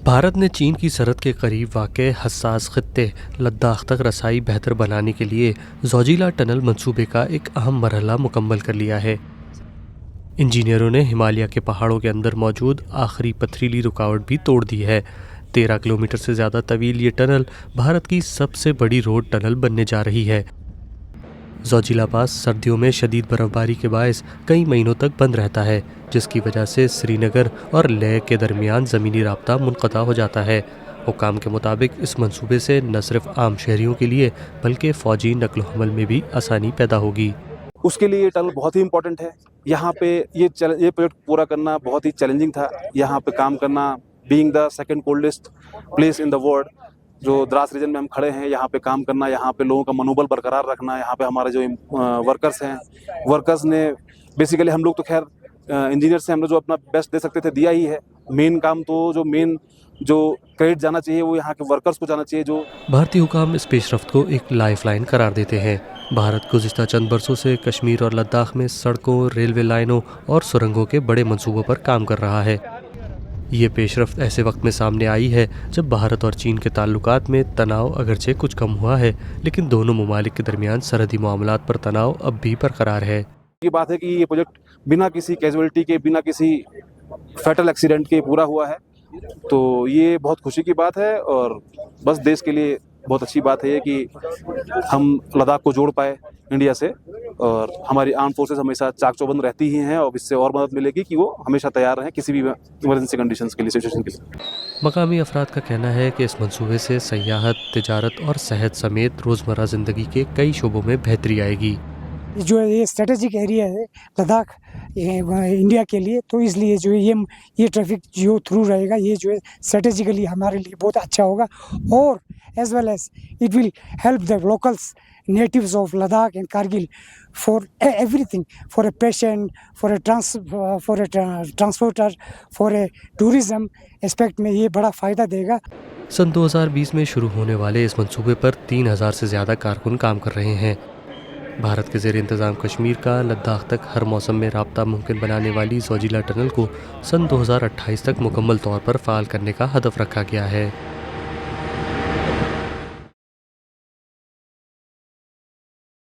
भारत ने चीन की सरहद के करीब वाक़ हसास खित्ते लद्दाख तक रसाई बेहतर बनाने के लिए ज़ोजिला टनल मंसूबे का एक अहम मरहला मुकम्मल कर लिया है। इंजीनियरों ने हिमालय के पहाड़ों के अंदर मौजूद आखिरी पथरीली रुकावट भी तोड़ दी है। 13 किलोमीटर से ज़्यादा तवील ये टनल भारत की सबसे बड़ी रोड टनल बनने जा रही है। ज़ोजिला पास सर्दियों में शदीद बर्फबारी के बायस कई महीनों तक बंद रहता है, जिसकी वजह से श्रीनगर और लेह के दरमियान ज़मीनी राब्ता मुनक़ता हो जाता है। हुक्काम के मुताबिक इस मंसूबे से न सिर्फ आम शहरियों के लिए बल्कि फ़ौजी नकल हमल में भी आसानी पैदा होगी। उसके लिए ये टनल बहुत ही इंपॉर्टेंट है। यहाँ पे ये प्रोजेक्ट पूरा करना बहुत ही चैलेंजिंग था। यहाँ पे काम करना, being the second coldest place in the world, जो द्रास रीजन में हम खड़े हैं, यहाँ पे काम करना, यहाँ पे लोगों का मनोबल बरकरार रखना, यहाँ पे हमारे जो वर्कर्स हैं, वर्कर्स ने बेसिकली, हम लोग तो खैर इंजीनियर से हम लोग जो अपना बेस्ट दे सकते थे दिया ही है। मेन काम तो जो क्रेडिट जाना चाहिए वो यहाँ के वर्कर्स को जाना चाहिए। जो भारतीय हुकाम इस पेशरफ्त को एक लाइफलाइन करार देते हैं। भारत गुज़िश्ता चंद बरसों से कश्मीर और लद्दाख में सड़कों, रेलवे लाइनों और सुरंगों के बड़े मंसूबों पर काम कर रहा है। ये पेशरफ्त ऐसे वक्त में सामने आई है जब भारत और चीन के ताल्लुकात में तनाव अगरचे कुछ कम हुआ है, लेकिन दोनों ममालिक के दरमियान सरहदी मामलात पर तनाव अब भी बरकरार है। ये बात है कि ये प्रोजेक्ट बिना किसी कैजुअलिटी के, बिना किसी फैटल एक्सीडेंट के पूरा हुआ है, तो ये बहुत खुशी की बात है और बस देश के लिए बहुत अच्छी बात है कि हम लद्दाख को जोड़ पाए इंडिया से, और हमारी आर्म फोर्सेस हमेशा चाक चौबंद रहती ही हैं और इससे और मदद मिलेगी कि वो हमेशा तैयार रहें किसी भी इमरजेंसी कंडीशंस के लिए, सिचुएशन के लिए। मकामी अफराद का कहना है कि इस मंसूबे से सयाहत, तिजारत और सेहत समेत रोज़मर्रा ज़िंदगी के कई शोबों में बेहतरी आएगी। जो ये स्ट्रेटेजिक एरिया है लद्दाख इंडिया के लिए, तो इसलिए जो ये ट्रैफिक जो थ्रू रहेगा, ये जो है स्ट्रेटेजिकली हमारे लिए बहुत अच्छा होगा, और as well as it will help the locals, natives of Ladakh and Kargil for everything, for a patient, for a transporter, for a tourism aspect में ये बड़ा फ़ायदा देगा। सन 2020 में शुरू होने वाले इस मंसूबे पर 3000 से ज़्यादा कारकुन काम कर रहे हैं। भारत के ज़ेर इंतज़ाम कश्मीर का लद्दाख तक हर मौसम में राब्ता मुमकिन बनाने वाली ज़ोजिला टनल को सन 2028 तक मुकम्मल तौर पर फ़ाल करने का हदफ रखा गया है।